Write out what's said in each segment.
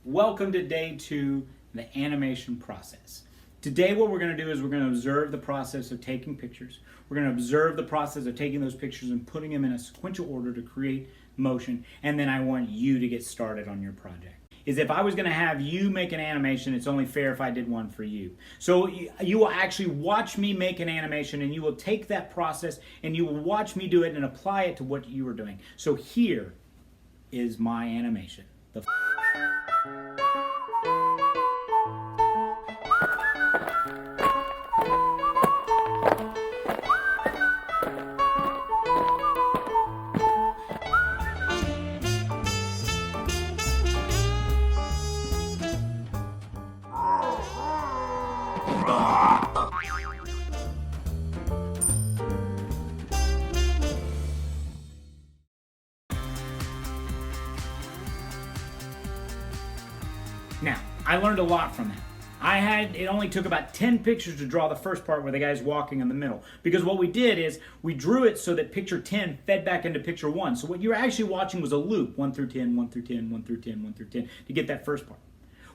Welcome to day 2, the animation process. Today what we're going to do is we're going to observe the process of taking pictures. We're going to observe the process of taking those pictures and putting them in a sequential order to create motion, and then I want you to get started on your project. If I was going to have you make an animation, it's only fair if I did one for you. So you will actually watch me make an animation, and you will take that process and you will watch me do it and apply it to what you are doing. So here is my animation. Now, I learned a lot from that. It only took about 10 pictures to draw the first part where the guy's walking in the middle. Because what we did is we drew it so that picture 10 fed back into picture 1. So what you were actually watching was a loop, 1 through 10, 1 through 10, 1 through 10, 1 through 10, to get that first part.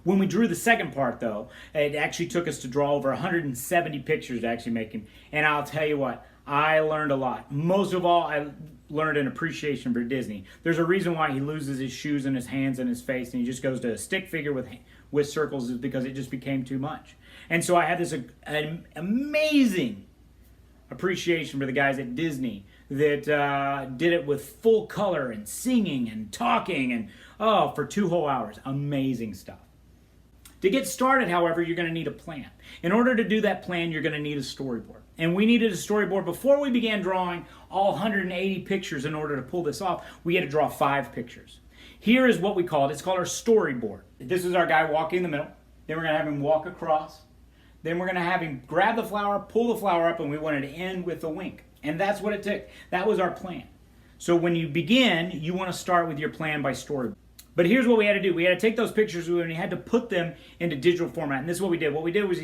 When we drew the second part, though, it actually took us to draw over 170 pictures to actually make him. And I'll tell you what, I learned a lot. Most of all, I learned an appreciation for Disney. There's a reason why he loses his shoes and his hands and his face, and he just goes to a stick figure with circles, is because it just became too much. And so I had this an amazing appreciation for the guys at Disney that did it with full color and singing and talking and for 2 whole hours. Amazing stuff. To get started, however, you're going to need a plan. In order to do that plan, you're going to need a storyboard. And we needed a storyboard before we began drawing all 180 pictures. In order to pull this off, we had to draw 5 pictures. Here is what we call it. It's called our storyboard. This is our guy walking in the middle. Then we're going to have him walk across. Then we're going to have him grab the flower, pull the flower up, and we wanted to end with a wink. And that's what it took. That was our plan. So when you begin, you want to start with your plan by storyboard. But here's what we had to do. We had to take those pictures and we had to put them into digital format. And this is what we did. What we did was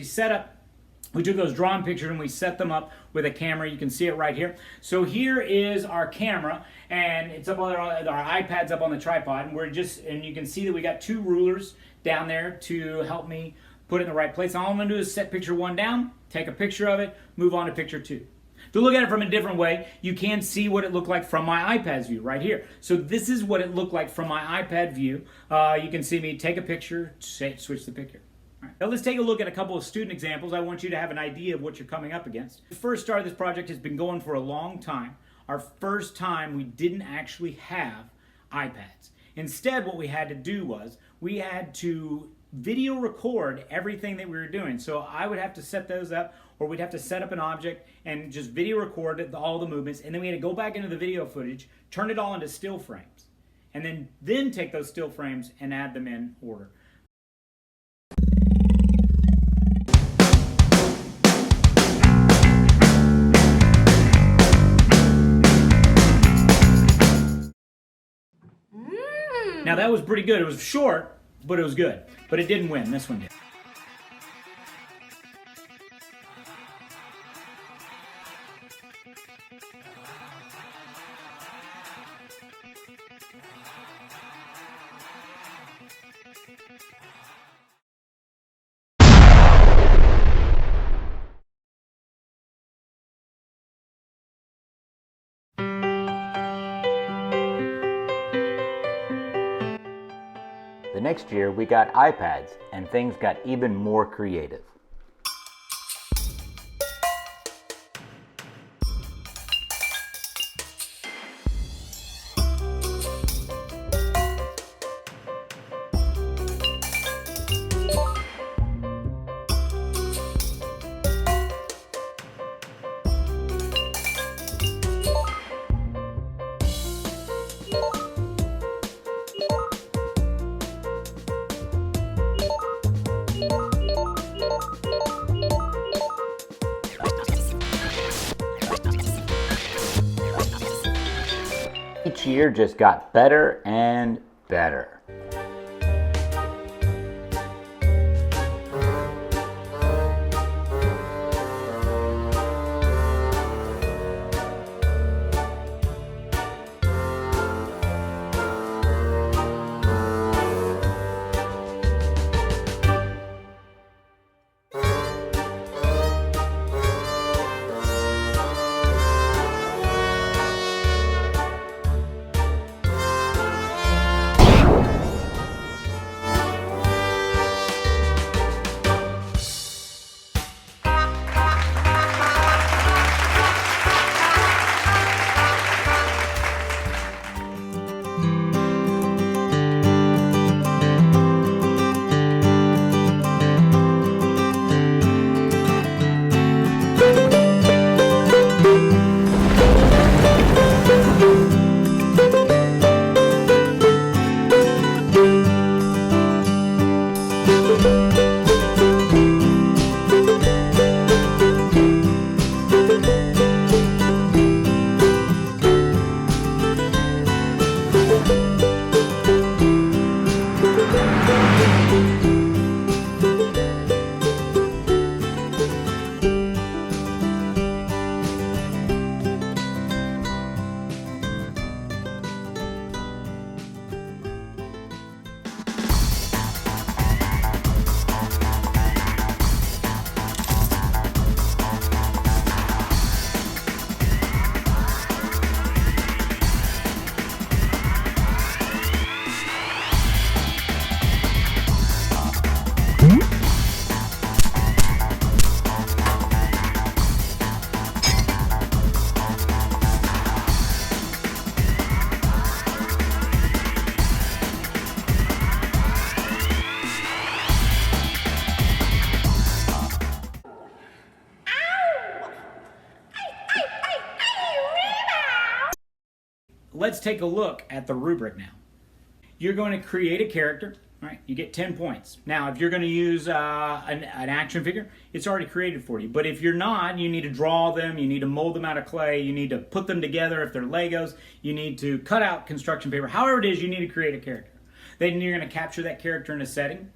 we took those drawn pictures and we set them up with a camera. You can see it right here. So here is our camera, and it's up on our iPad's up on the tripod, and you can see that we got 2 rulers down there to help me put it in the right place. All I'm going to do is set picture 1 down, take a picture of it, move on to picture 2. To look at it from a different way, you can see what it looked like from my iPad's view right here. So this is what it looked like from my iPad view. You can see me take a picture, switch the picture. All right. Now let's take a look at a couple of student examples. I want you to have an idea of what you're coming up against. The first start of this project has been going for a long time. Our first time we didn't actually have iPads. Instead, what we had to do was we had to video record everything that we were doing. So I would have to set those up, or we'd have to set up an object and just video record all the movements, and then we had to go back into the video footage, turn it all into still frames, and then take those still frames and add them in order. Now that was pretty good. It was short, but it was good. But it didn't win. This one did. The next year, we got iPads, and things got even more creative. Each year just got better and better. let's take a look at the rubric now. You're going to create a character. Right, you get 10 points. Now, if you're going to use an action figure, it's already created for you. But if you're not, you need to draw them, you need to mold them out of clay, you need to put them together if they're Legos, you need to cut out construction paper. However it is, you need to create a character. Then you're going to capture that character in a setting.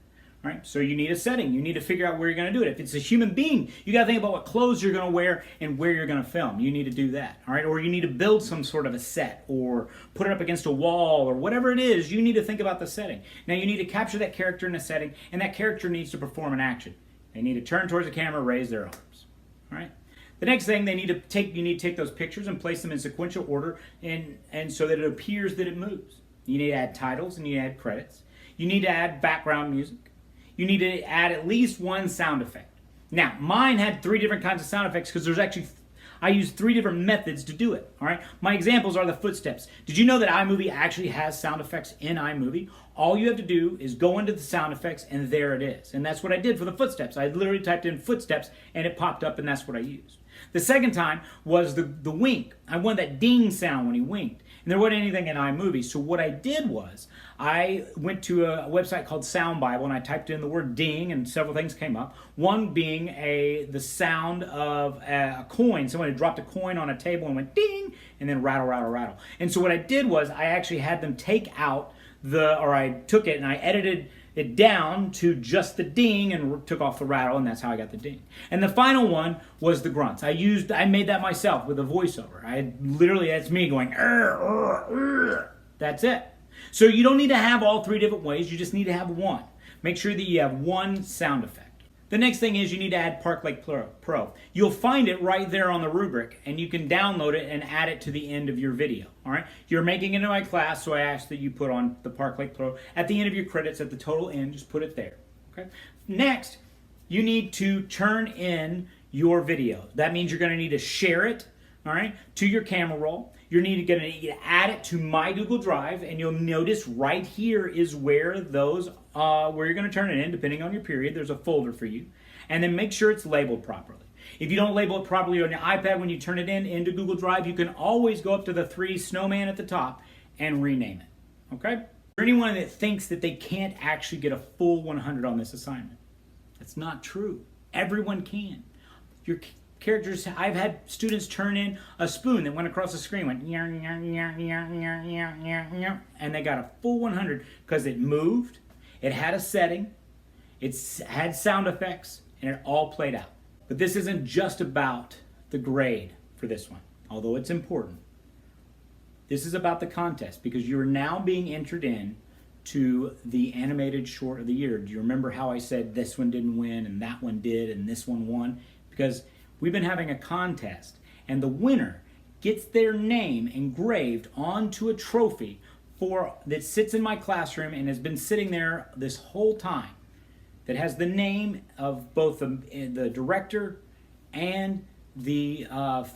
Right? So you need a setting. You need to figure out where you're going to do it. If it's a human being, you got to think about what clothes you're going to wear and where you're going to film. You need to do that. All right? Or you need to build some sort of a set or put it up against a wall or whatever it is. You need to think about the setting. Now you need to capture that character in a setting, and that character needs to perform an action. They need to turn towards the camera, raise their arms. All right? The next thing you need to take those pictures and place them in sequential order and so that it appears that it moves. You need to add titles and you add credits. You need to add background music. You need to add at least one sound effect. Now, mine had 3 different kinds of sound effects because I used 3 different methods to do it. All right. My examples are the footsteps. Did you know that iMovie actually has sound effects in iMovie? All you have to do is go into the sound effects and there it is. And that's what I did for the footsteps. I literally typed in footsteps and it popped up and that's what I used. The second time was the wink. I wanted that ding sound when he winked. And there wasn't anything in iMovie. So what I did was I went to a website called Sound Bible and I typed in the word ding and several things came up. One being the sound of a coin. Somebody dropped a coin on a table and went ding and then rattle, rattle, rattle. And so what I did was I actually had them take out I took it and I edited it down to just the ding and took off the rattle, and that's how I got the ding. And the final one was the grunts. I made that myself with a voiceover. That's me going, that's it. So you don't need to have all 3 different ways, you just need to have one. Make sure that you have one sound effect. The next thing is you need to add Park Pro. You'll find it right there on the rubric, and you can download it and add it to the end of your video. All right, you're making it in my class, so I ask that you put on the Park Pro at the end of your credits. At the total end, just put it there. Okay. Next, you need to turn in your video. That means you're going to need to share it. All right, to your camera roll. You're going to need to add it to my Google Drive, and you'll notice right here is where where you're going to turn it in, depending on your period. There's a folder for you, and then make sure it's labeled properly. If you don't label it properly on your iPad when you turn it into Google Drive, you can always go up to the 3 snowman at the top and rename it. Okay? For anyone that thinks that they can't actually get a full 100 on this assignment, that's not true. Everyone can. Your characters, I've had students turn in a spoon that went across the screen, went and they got a full 100 because it moved, it had a setting, it had sound effects, and it all played out. But this isn't just about the grade for this one, although it's important. This is about the contest because you're now being entered in to the animated short of the year. Do you remember how I said this one didn't win and that one did and this one won? Because we've been having a contest, and the winner gets their name engraved onto a trophy that sits in my classroom and has been sitting there this whole time, that has the name of both the director and the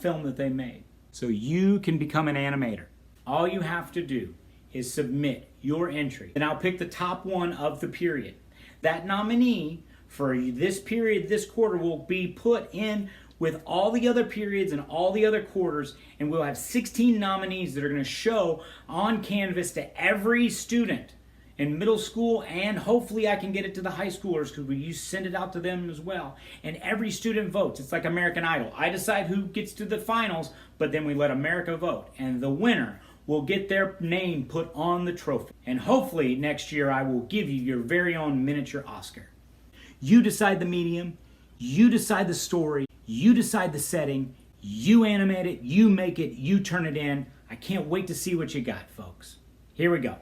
film that they made. So you can become an animator. All you have to do is submit your entry, and I'll pick the top one of the period. That nominee for this period, this quarter, will be put in with all the other periods and all the other quarters, and we'll have 16 nominees that are going to show on canvas to every student in middle school, and hopefully I can get it to the high schoolers because we send it out to them as well. And every student votes. It's like American Idol. I decide who gets to the finals, but then we let America vote, and the winner will get their name put on the trophy. And hopefully next year I will give you your very own miniature Oscar. You decide the medium, you decide the story, you decide the setting, you animate it, you make it, you turn it in. I can't wait to see what you got, folks. Here we go.